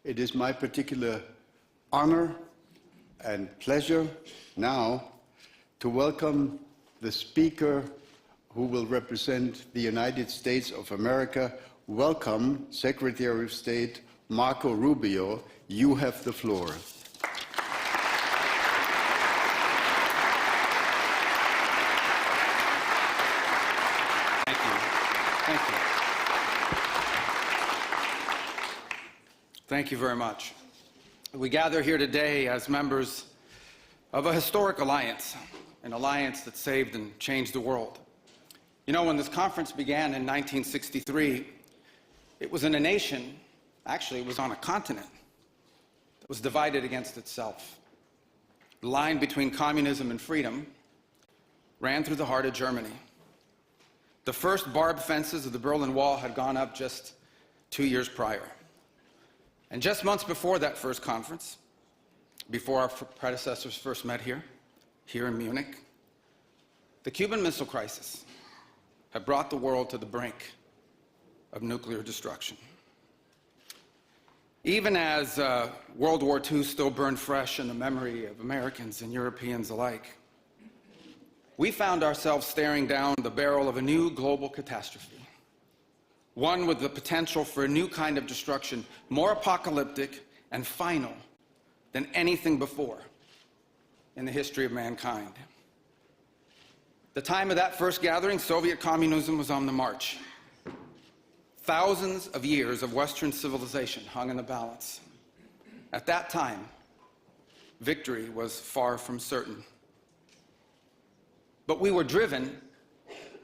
It is my particular honor and pleasure now to welcome the speaker who will represent the United States of America. Welcome, Secretary of State Marco Rubio. You have the floor. Thank you. Thank you. Thank you very much. We gather here today as members of a historic alliance, an alliance that saved and changed the world. You know, when this conference began in 1963, it was in a nation, actually it was on a continent, that was divided against itself. The line between communism and freedom ran through the heart of Germany. The first barbed fences of the Berlin Wall had gone up just 2 years prior. And just months before that first conference, before our predecessors first met here in Munich, the Cuban Missile Crisis had brought the world to the brink of nuclear destruction. Even as World War II still burned fresh in the memory of Americans and Europeans alike, we found ourselves staring down the barrel of a new global catastrophe. One with the potential for a new kind of destruction, more apocalyptic and final than anything before in the history of mankind. The time of that first gathering, Soviet communism was on the march. Thousands of years of Western civilization hung in the balance. At that time, victory was far from certain. But we were driven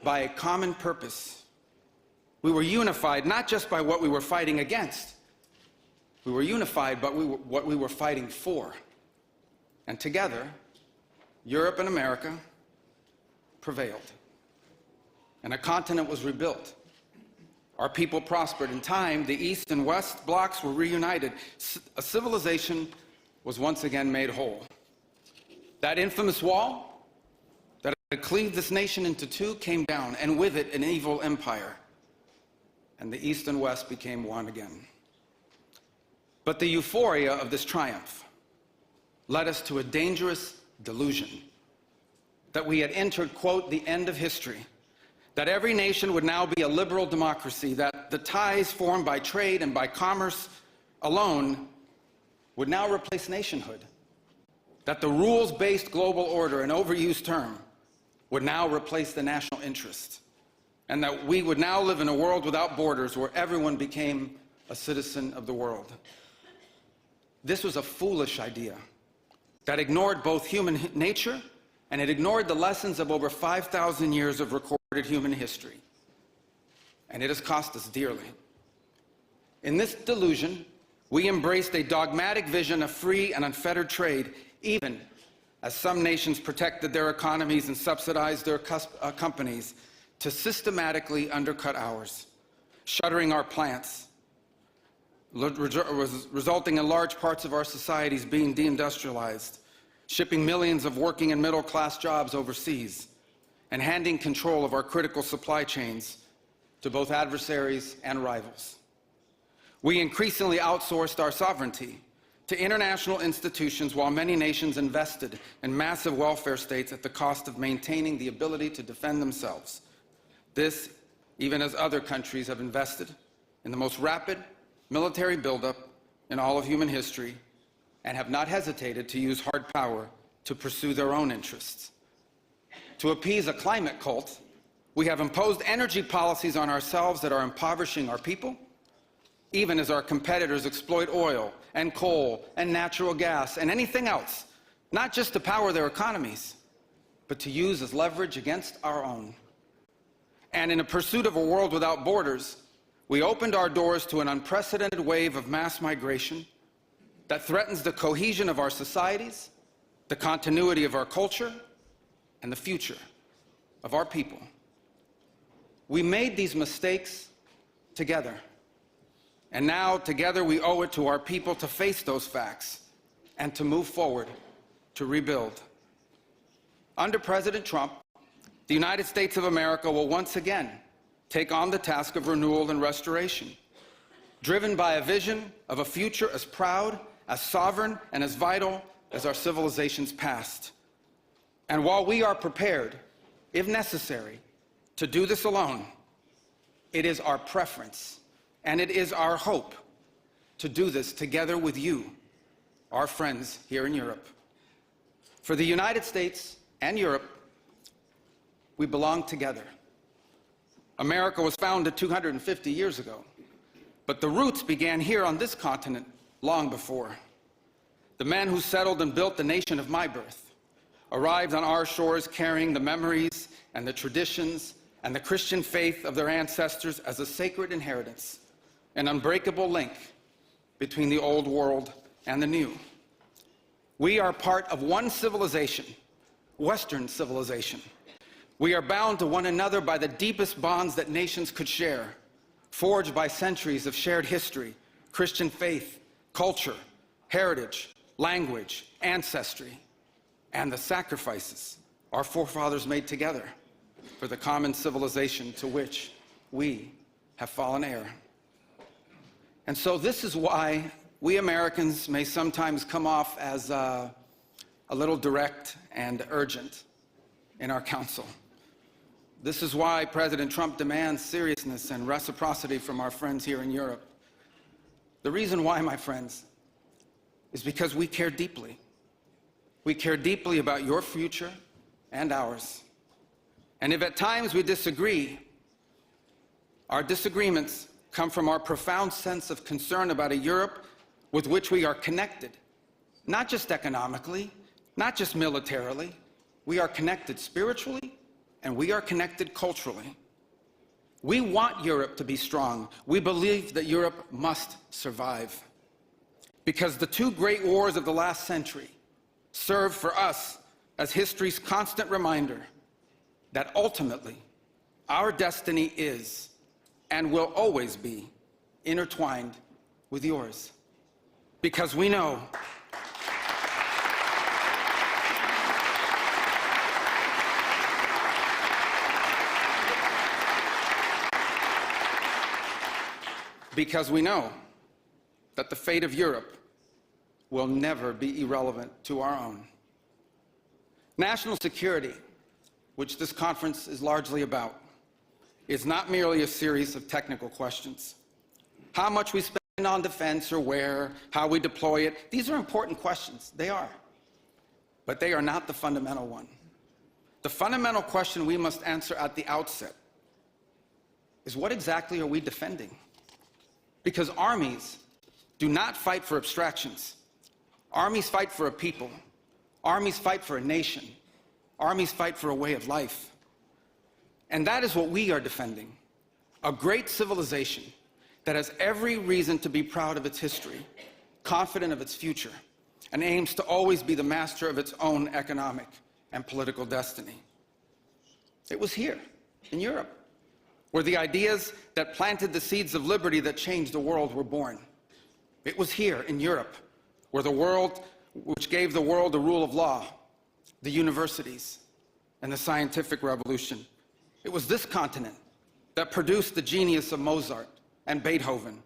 by a common purpose. We were unified not just by what we were fighting against. We were unified by what we were fighting for. And together, Europe and America prevailed. And a continent was rebuilt. Our people prospered. In time, the East and West blocs were reunited. A civilization was once again made whole. That infamous wall that had cleaved this nation into two came down, and with it, an evil empire. And the East and West became one again. But the euphoria of this triumph led us to a dangerous delusion that we had entered, quote, the end of history, that every nation would now be a liberal democracy, that the ties formed by trade and by commerce alone would now replace nationhood, that the rules-based global order, an overused term, would now replace the national interest, and that we would now live in a world without borders where everyone became a citizen of the world. This was a foolish idea that ignored both human nature and it ignored the lessons of over 5,000 years of recorded human history. And it has cost us dearly. In this delusion, we embraced a dogmatic vision of free and unfettered trade, even as some nations protected their economies and subsidized their companies to systematically undercut ours, shuttering our plants, resulting in large parts of our societies being deindustrialized, shipping millions of working and middle-class jobs overseas, and handing control of our critical supply chains to both adversaries and rivals. We increasingly outsourced our sovereignty to international institutions while many nations invested in massive welfare states at the cost of maintaining the ability to defend themselves. This, even as other countries have invested in the most rapid military buildup in all of human history and have not hesitated to use hard power to pursue their own interests. To appease a climate cult, we have imposed energy policies on ourselves that are impoverishing our people, even as our competitors exploit oil and coal and natural gas and anything else, not just to power their economies, but to use as leverage against our own. And in a pursuit of a world without borders, we opened our doors to an unprecedented wave of mass migration that threatens the cohesion of our societies, the continuity of our culture, and the future of our people. We made these mistakes together. And now, together, we owe it to our people to face those facts and to move forward, to rebuild. Under President Trump, the United States of America will once again take on the task of renewal and restoration, driven by a vision of a future as proud, as sovereign, and as vital as our civilization's past. And while we are prepared, if necessary, to do this alone, it is our preference and it is our hope to do this together with you, our friends here in Europe. For the United States and Europe, we belong together. America was founded 250 years ago, but the roots began here on this continent long before. The men who settled and built the nation of my birth arrived on our shores carrying the memories and the traditions and the Christian faith of their ancestors as a sacred inheritance, an unbreakable link between the old world and the new. We are part of one civilization, Western civilization. We are bound to one another by the deepest bonds that nations could share, forged by centuries of shared history, Christian faith, culture, heritage, language, ancestry, and the sacrifices our forefathers made together for the common civilization to which we have fallen heir. And so this is why we Americans may sometimes come off as a little direct and urgent in our counsel. This is why President Trump demands seriousness and reciprocity from our friends here in Europe. The reason why, my friends, is because we care deeply. We care deeply about your future and ours. And if at times we disagree, our disagreements come from our profound sense of concern about a Europe with which we are connected, not just economically, not just militarily. We are connected spiritually, and we are connected culturally. We want Europe to be strong. We believe that Europe must survive. Because the two great wars of the last century serve for us as history's constant reminder that ultimately our destiny is and will always be intertwined with yours. Because we know that the fate of Europe will never be irrelevant to our own. National security, which this conference is largely about, is not merely a series of technical questions. How much we spend on defense or where, how we deploy it, these are important questions. They are. But they are not the fundamental one. The fundamental question we must answer at the outset is, what exactly are we defending? Because armies do not fight for abstractions. Armies fight for a people. Armies fight for a nation. Armies fight for a way of life. And that is what we are defending. A great civilization that has every reason to be proud of its history, confident of its future, and aims to always be the master of its own economic and political destiny. It was here, in Europe, where the ideas that planted the seeds of liberty that changed the world were born. It was here, in Europe, which gave the world the rule of law, the universities, and the scientific revolution. It was this continent that produced the genius of Mozart and Beethoven,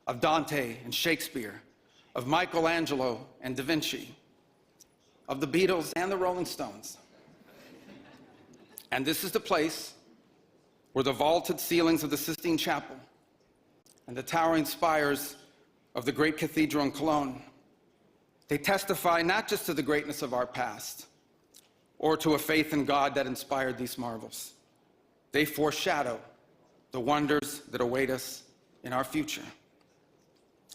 of Dante and Shakespeare, of Michelangelo and Da Vinci, of the Beatles and the Rolling Stones. And this is the place where the vaulted ceilings of the Sistine Chapel and the towering spires of the great cathedral in Cologne, they testify not just to the greatness of our past or to a faith in God that inspired these marvels. They foreshadow the wonders that await us in our future.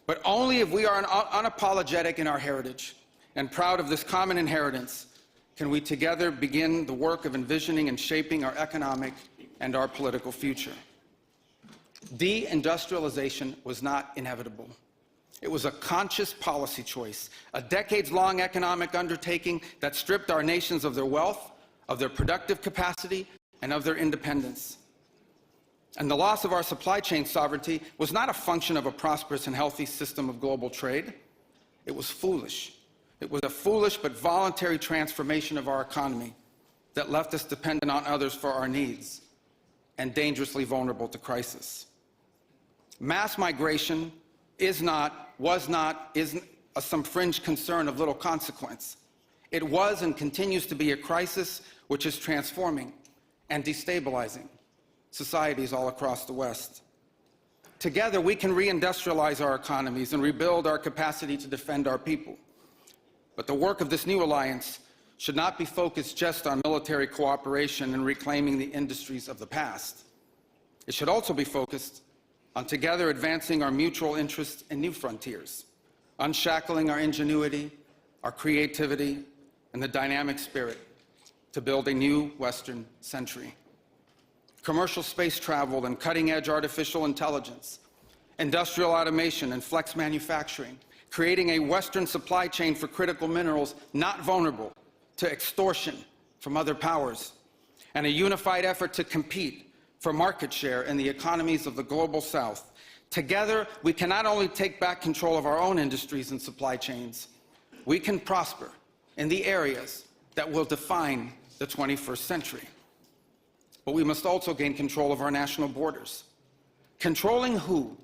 But only if we are unapologetic in our heritage and proud of this common inheritance can we together begin the work of envisioning and shaping our economic and our political future. Deindustrialization was not inevitable. It was a conscious policy choice, a decades-long economic undertaking that stripped our nations of their wealth, of their productive capacity, and of their independence. And the loss of our supply chain sovereignty was not a function of a prosperous and healthy system of global trade. It was foolish. It was a foolish but voluntary transformation of our economy that left us dependent on others for our needs and dangerously vulnerable to crisis. Mass migration is not, was not, isn't some fringe concern of little consequence. It was and continues to be a crisis which is transforming and destabilizing societies all across the West. Together, we can reindustrialize our economies and rebuild our capacity to defend our people. But the work of this new alliance should not be focused just on military cooperation and reclaiming the industries of the past. It should also be focused on together advancing our mutual interests in new frontiers, unshackling our ingenuity, our creativity, and the dynamic spirit to build a new Western century. Commercial space travel and cutting-edge artificial intelligence, industrial automation and flex manufacturing, creating a Western supply chain for critical minerals not vulnerable to extortion from other powers, and a unified effort to compete for market share in the economies of the global South. Together, we can not only take back control of our own industries and supply chains, we can prosper in the areas that will define the 21st century. But we must also gain control of our national borders. Controlling who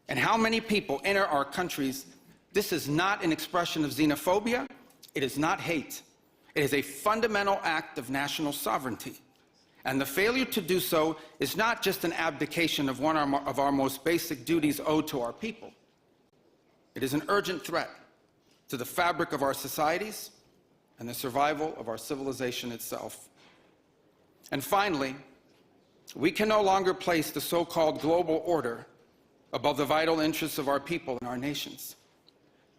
and how many people enter our countries, this is not an expression of xenophobia, it is not hate. It is a fundamental act of national sovereignty. And the failure to do so is not just an abdication of one of our most basic duties owed to our people. It is an urgent threat to the fabric of our societies and the survival of our civilization itself. And finally, we can no longer place the so-called global order above the vital interests of our people and our nations.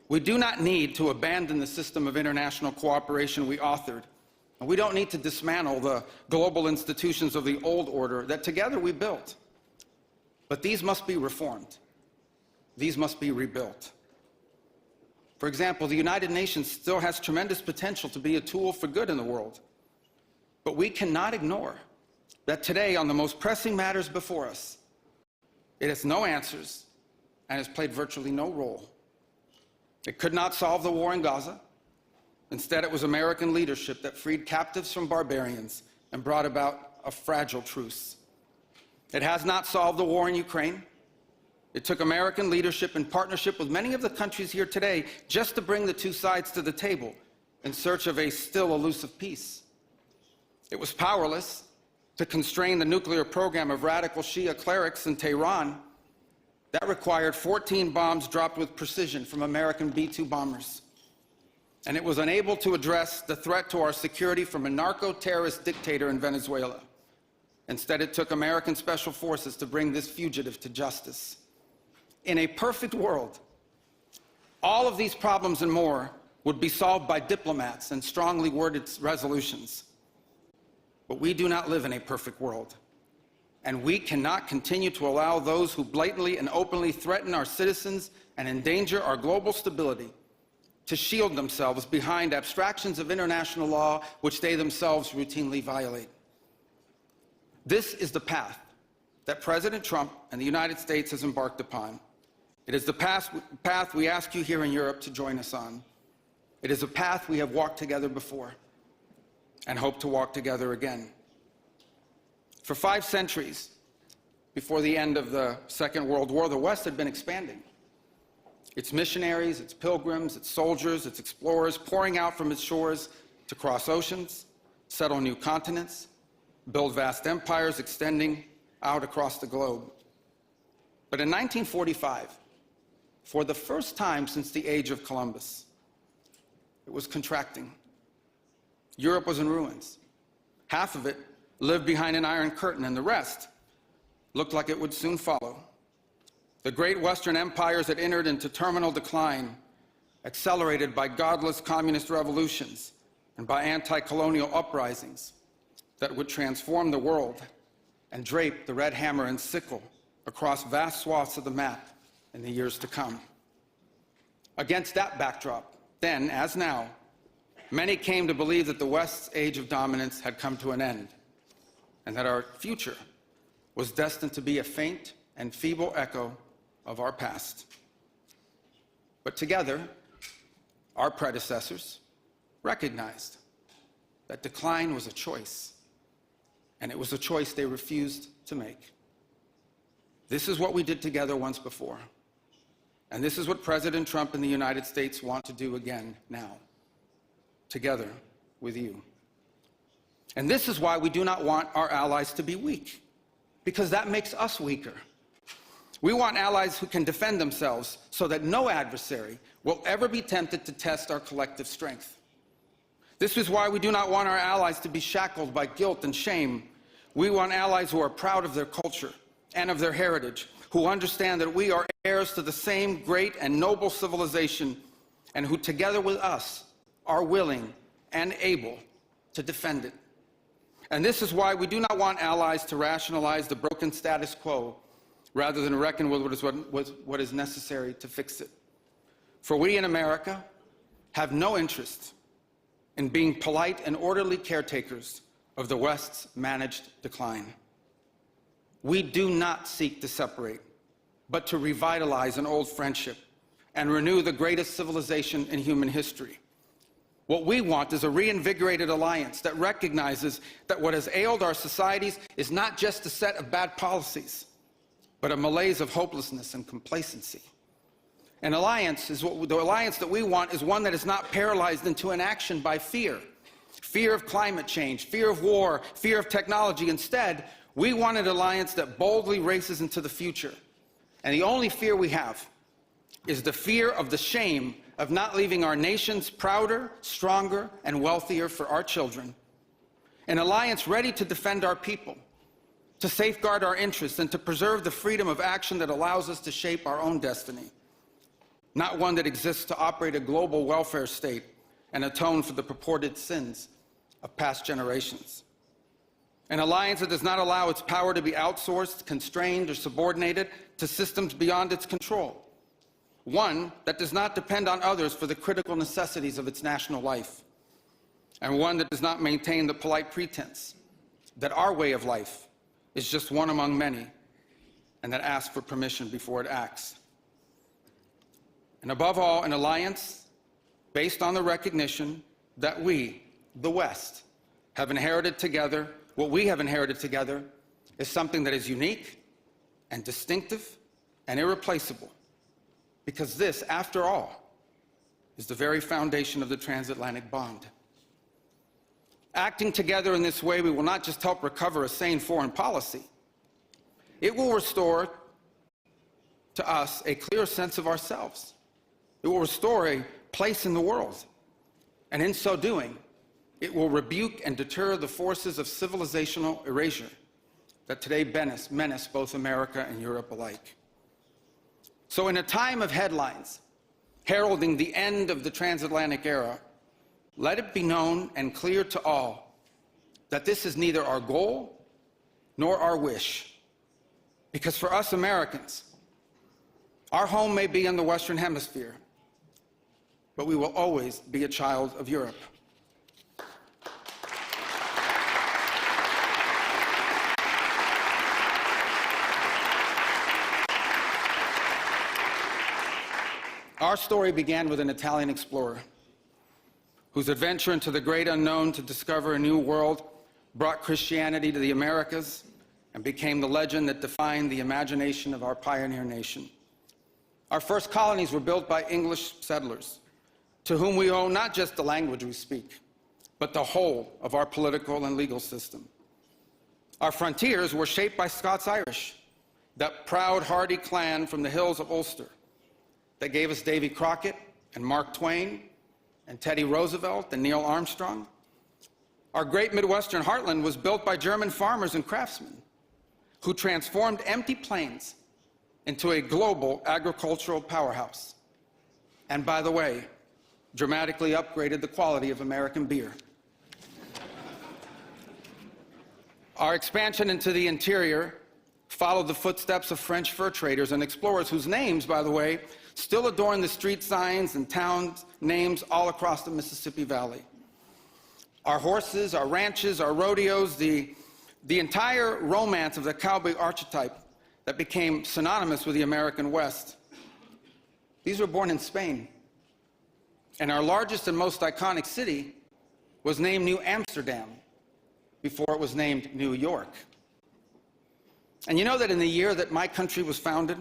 We do not need to abandon the system of international cooperation we authored, and we don't need to dismantle the global institutions of the old order that together we built. But these must be reformed. These must be rebuilt. For example, the United Nations still has tremendous potential to be a tool for good in the world. But we cannot ignore that today, on the most pressing matters before us, it has no answers and has played virtually no role. It could not solve the war in Gaza. Instead, it was American leadership that freed captives from barbarians and brought about a fragile truce. It has not solved the war in Ukraine. It took American leadership in partnership with many of the countries here today just to bring the two sides to the table in search of a still elusive peace. It was powerless to constrain the nuclear program of radical Shia clerics in Tehran. That required 14 bombs dropped with precision from American B-2 bombers. And it was unable to address the threat to our security from a narco-terrorist dictator in Venezuela. Instead, it took American special forces to bring this fugitive to justice. In a perfect world, all of these problems and more would be solved by diplomats and strongly worded resolutions. But we do not live in a perfect world, and we cannot continue to allow those who blatantly and openly threaten our citizens and endanger our global stability to shield themselves behind abstractions of international law which they themselves routinely violate. This is the path that President Trump and the United States has embarked upon. It is the path we ask you here in Europe to join us on. It is a path we have walked together before and hope to walk together again. For 5 centuries, before the end of the Second World War, the West had been expanding. Its missionaries, its pilgrims, its soldiers, its explorers pouring out from its shores to cross oceans, settle new continents, build vast empires extending out across the globe. But in 1945, for the first time since the age of Columbus, it was contracting. Europe was in ruins. Half of it lived behind an iron curtain, and the rest looked like it would soon follow. The great Western empires had entered into terminal decline, accelerated by godless communist revolutions and by anti-colonial uprisings that would transform the world and drape the red hammer and sickle across vast swaths of the map in the years to come. Against that backdrop, then as now, many came to believe that the West's age of dominance had come to an end, and that our future was destined to be a faint and feeble echo of our past. But together, our predecessors recognized that decline was a choice, and it was a choice they refused to make. This is what we did together once before. And this is what President Trump and the United States want to do again now, together with you. And this is why we do not want our allies to be weak, because that makes us weaker. We want allies who can defend themselves so that no adversary will ever be tempted to test our collective strength. This is why we do not want our allies to be shackled by guilt and shame. We want allies who are proud of their culture and of their heritage, who understand that we are heirs to the same great and noble civilization, and who together with us are willing and able to defend it. And this is why we do not want allies to rationalize the broken status quo rather than reckon with what is necessary to fix it. For we in America have no interest in being polite and orderly caretakers of the West's managed decline. We do not seek to separate, but to revitalize an old friendship and renew the greatest civilization in human history. What we want is a reinvigorated alliance that recognizes that what has ailed our societies is not just a set of bad policies, but a malaise of hopelessness and complacency. An alliance is the alliance that we want is one that is not paralyzed into inaction by fear. Fear of climate change, fear of war, fear of technology. Instead, we want an alliance that boldly races into the future. And the only fear we have is the fear of the shame of not leaving our nations prouder, stronger, and wealthier for our children. An alliance ready to defend our people, to safeguard our interests, and to preserve the freedom of action that allows us to shape our own destiny. Not one that exists to operate a global welfare state and atone for the purported sins of past generations. An alliance that does not allow its power to be outsourced, constrained, or subordinated to systems beyond its control. One that does not depend on others for the critical necessities of its national life. And one that does not maintain the polite pretense that our way of life is just one among many, and that asks for permission before it acts. And above all, an alliance based on the recognition that we, the West, have inherited together. What we have inherited together is something that is unique and distinctive and irreplaceable, because this, after all, is the very foundation of the transatlantic bond. Acting together in this way, we will not just help recover a sane foreign policy, it will restore to us a clear sense of ourselves. It will restore a place in the world. And in so doing, it will rebuke and deter the forces of civilizational erasure that today menace both America and Europe alike. So in a time of headlines heralding the end of the transatlantic era, let it be known and clear to all that this is neither our goal nor our wish. Because for us Americans, our home may be in the Western Hemisphere, but we will always be a child of Europe. Our story began with an Italian explorer whose adventure into the great unknown to discover a new world brought Christianity to the Americas and became the legend that defined the imagination of our pioneer nation. Our first colonies were built by English settlers, to whom we owe not just the language we speak, but the whole of our political and legal system. Our frontiers were shaped by Scots-Irish, that proud, hardy clan from the hills of Ulster that gave us Davy Crockett and Mark Twain and Teddy Roosevelt and Neil Armstrong. Our great Midwestern heartland was built by German farmers and craftsmen who transformed empty plains into a global agricultural powerhouse. And by the way, dramatically upgraded the quality of American beer. Our expansion into the interior followed the footsteps of French fur traders and explorers whose names, by the way, still adorn the street signs and town names all across the Mississippi Valley. Our horses, our ranches, our rodeos, the entire romance of the cowboy archetype that became synonymous with the American West. These were born in Spain. And our largest and most iconic city was named New Amsterdam before it was named New York. And you know that in the year that my country was founded,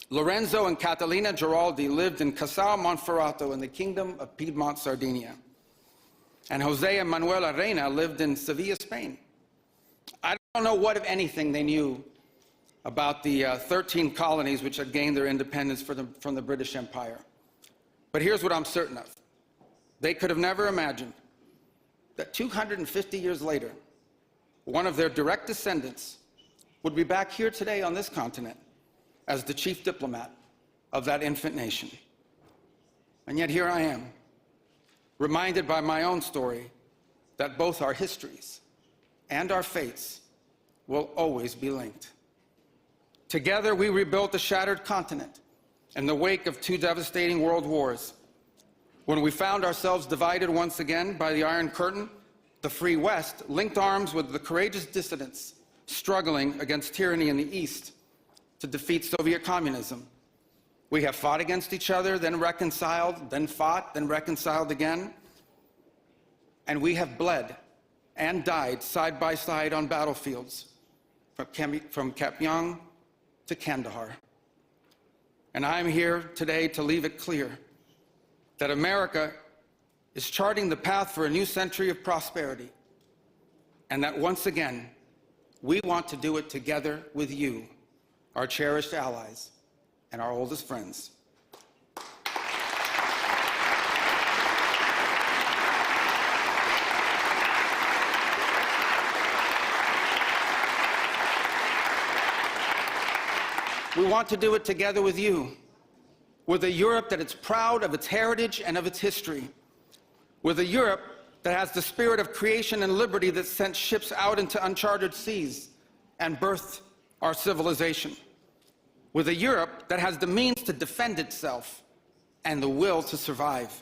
Lorenzo and Catalina Giraldi lived in Casal Monferrato in the Kingdom of Piedmont, Sardinia. And Jose and Manuela Reina lived in Sevilla, Spain. I don't know what, if anything, they knew about the 13 colonies which had gained their independence from the British Empire. But here's what I'm certain of. They could have never imagined that 250 years later, one of their direct descendants would be back here today on this continent as the chief diplomat of that infant nation. And yet here I am, reminded by my own story that both our histories and our fates will always be linked. Together, we rebuilt a shattered continent in the wake of 2 devastating world wars. When we found ourselves divided once again by the Iron Curtain, the Free West linked arms with the courageous dissidents struggling against tyranny in the East to defeat Soviet communism. We have fought against each other, then reconciled, then fought, then reconciled again. And we have bled and died side by side on battlefields, from Kapyong to Kandahar. And I'm here today to leave it clear that America is charting the path for a new century of prosperity, and that once again, we want to do it together with you, our cherished allies and our oldest friends. We want to do it together with you, with a Europe that is proud of its heritage and of its history, with a Europe that has the spirit of creation and liberty that sent ships out into uncharted seas and birthed our civilization, with a Europe that has the means to defend itself and the will to survive.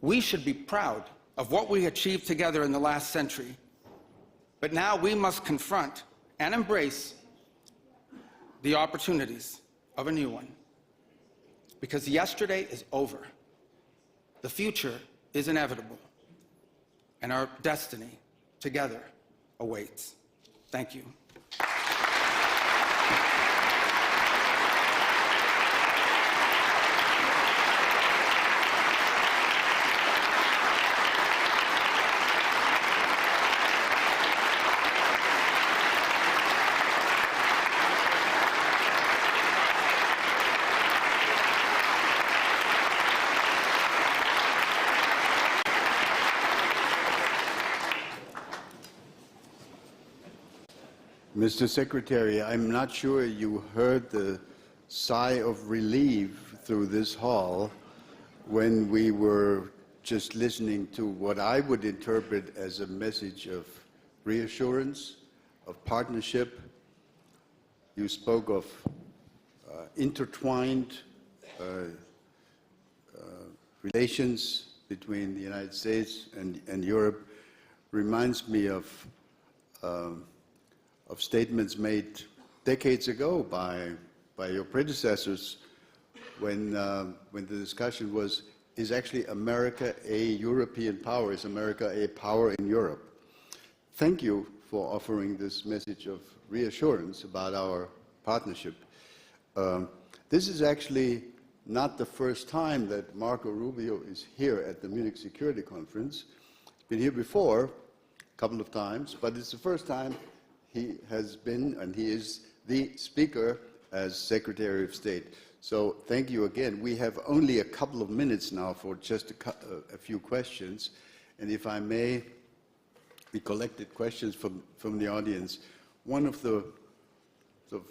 We should be proud of what we achieved together in the last century, but now we must confront and embrace the opportunities of a new one. Because yesterday is over. The future is inevitable. And our destiny together awaits. Thank you. Mr. Secretary, I'm not sure you heard the sigh of relief through this hall when we were just listening to what I would interpret as a message of reassurance, of partnership. You spoke of intertwined relations between the United States and Europe. Reminds me of statements made decades ago by your predecessors when the discussion was, is actually America a European power? Is America a power in Europe? Thank you for offering this message of reassurance about our partnership. This is actually not the first time that Marco Rubio is here at the Munich Security Conference. He's been here before, a couple of times, but it's the first time he has been, and he is the speaker as Secretary of State. So thank you again. We have only a couple of minutes now for just a few questions. And if I may, we collected questions from the audience. One of the sort of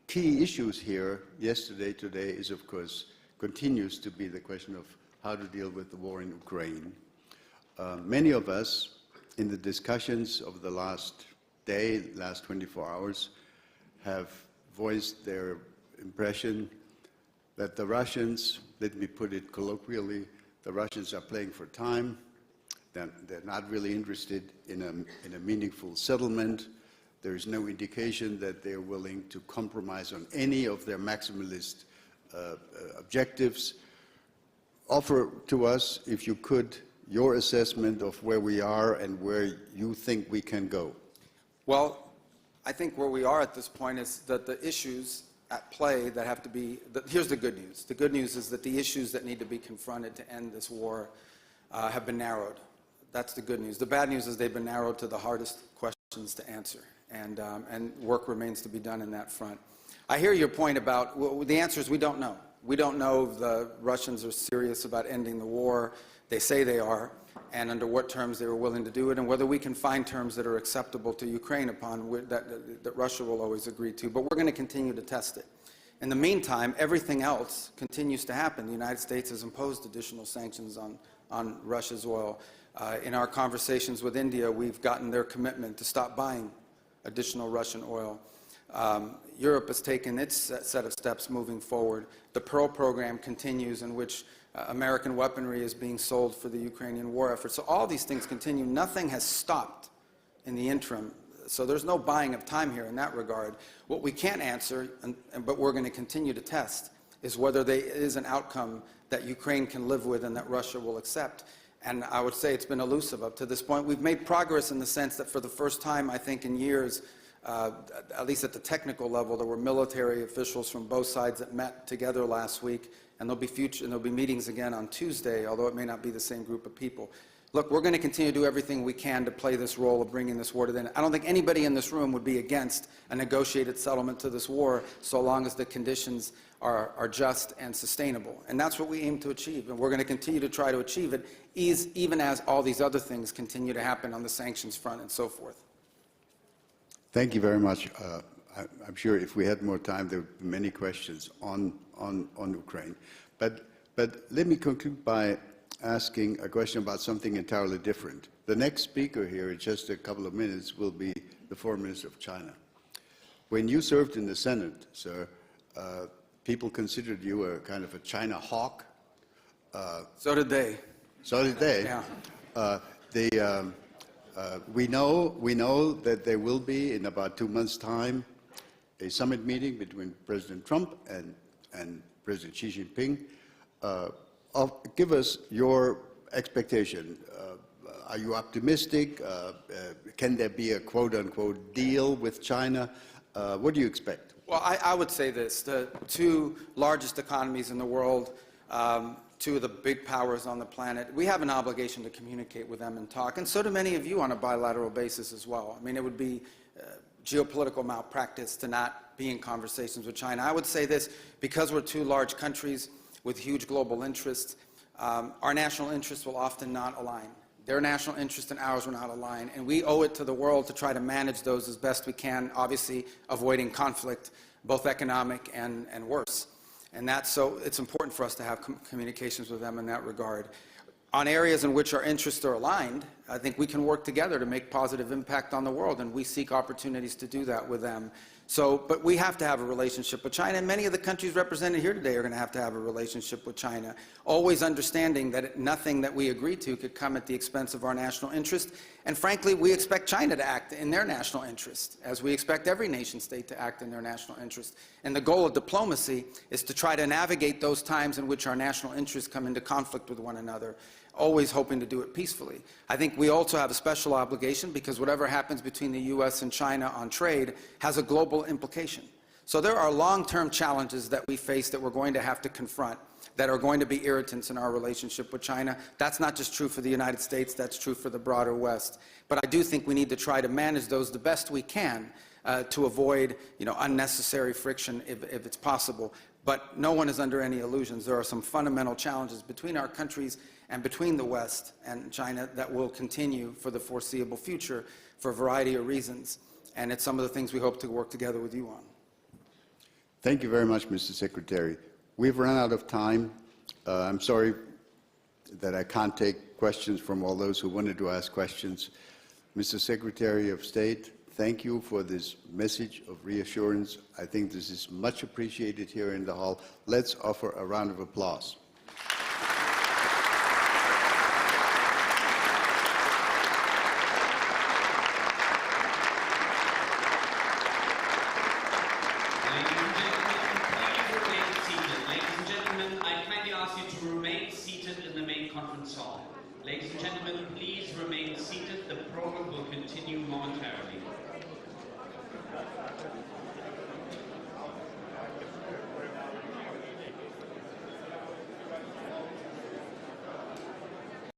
key issues here yesterday, today, is of course, continues to be the question of how to deal with the war in Ukraine. Many of us in the discussions of the last 24 hours, have voiced their impression that the Russians, let me put it colloquially, the Russians are playing for time. They're not really interested in a meaningful settlement. There is no indication that they're willing to compromise on any of their maximalist objectives. Offer to us, if you could, your assessment of where we are and where you think we can go. Well, I think where we are at this point is that the issues at play that have to be, here's the good news. The good news is that the issues that need to be confronted to end this war have been narrowed. That's the good news. The bad news is they've been narrowed to the hardest questions to answer, and work remains to be done in that front. I hear your point about, well, the answer is we don't know. We don't know if the Russians are serious about ending the war. They say they are, and under what terms they were willing to do it, and whether we can find terms that are acceptable to Ukraine upon that Russia will always agree to. But we're going to continue to test it. In the meantime, everything else continues to happen. The United States has imposed additional sanctions on Russia's oil. In our conversations with India, we've gotten their commitment to stop buying additional Russian oil. Europe has taken its set of steps moving forward. The Pearl program continues, in which American weaponry is being sold for the Ukrainian war effort. So all these things continue. Nothing has stopped in the interim. So there's no buying of time here in that regard. What we can't answer, but we're going to continue to test, is whether there is an outcome that Ukraine can live with and that Russia will accept. And I would say it's been elusive up to this point. We've made progress in the sense that for the first time, I think, in years, at least at the technical level, there were military officials from both sides that met together last week, and there'll be meetings again on Tuesday, although it may not be the same group of people. Look, we're going to continue to do everything we can to play this role of bringing this war to the end. I don't think anybody in this room would be against a negotiated settlement to this war, so long as the conditions are just and sustainable. And that's what we aim to achieve, and we're going to continue to try to achieve it, even as all these other things continue to happen on the sanctions front and so forth. Thank you very much. I'm sure if we had more time, there would be many questions on Ukraine. But let me conclude by asking a question about something entirely different. The next speaker here in just a couple of minutes will be the Foreign Minister of China. When you served in the Senate, sir, people considered you a kind of a China hawk. So did they. So did they. Yeah. We know that there will be, in about 2 months' time, a summit meeting between President Trump and President Xi Jinping. Give us your expectation. Are you optimistic? Can there be a quote-unquote deal with China? What do you expect? Well, I would say this. The two largest economies in the world, two of the big powers on the planet, we have an obligation to communicate with them and talk, and so do many of you on a bilateral basis as well. I mean, it would be geopolitical malpractice to not be in conversations with China. I would say this, because we're two large countries with huge global interests, our national interests will often not align. Their national interests and ours will not align, and we owe it to the world to try to manage those as best we can, obviously avoiding conflict, both economic and worse. And so it's important for us to have communications with them in that regard. On areas in which our interests are aligned, I think we can work together to make positive impact on the world, and we seek opportunities to do that with them. But we have to have a relationship with China, and many of the countries represented here today are going to have a relationship with China, always understanding that nothing that we agree to could come at the expense of our national interest. And frankly, we expect China to act in their national interest, as we expect every nation state to act in their national interest. And the goal of diplomacy is to try to navigate those times in which our national interests come into conflict with one another, always hoping to do it peacefully. I think we also have a special obligation, because whatever happens between the U.S. and China on trade has a global implication. So there are long-term challenges that we face that we're going to have to confront, that are going to be irritants in our relationship with China. That's not just true for the United States, that's true for the broader West. But I do think we need to try to manage those the best we can to avoid, unnecessary friction if it's possible. But no one is under any illusions. There are some fundamental challenges between our countries and between the West and China that will continue for the foreseeable future for a variety of reasons. And it's some of the things we hope to work together with you on. Thank you very much, Mr. Secretary. We've run out of time. I'm sorry that I can't take questions from all those who wanted to ask questions. Mr. Secretary of State, thank you for this message of reassurance. I think this is much appreciated here in the hall. Let's offer a round of applause. Ladies and gentlemen, please remain seated. The program will continue momentarily.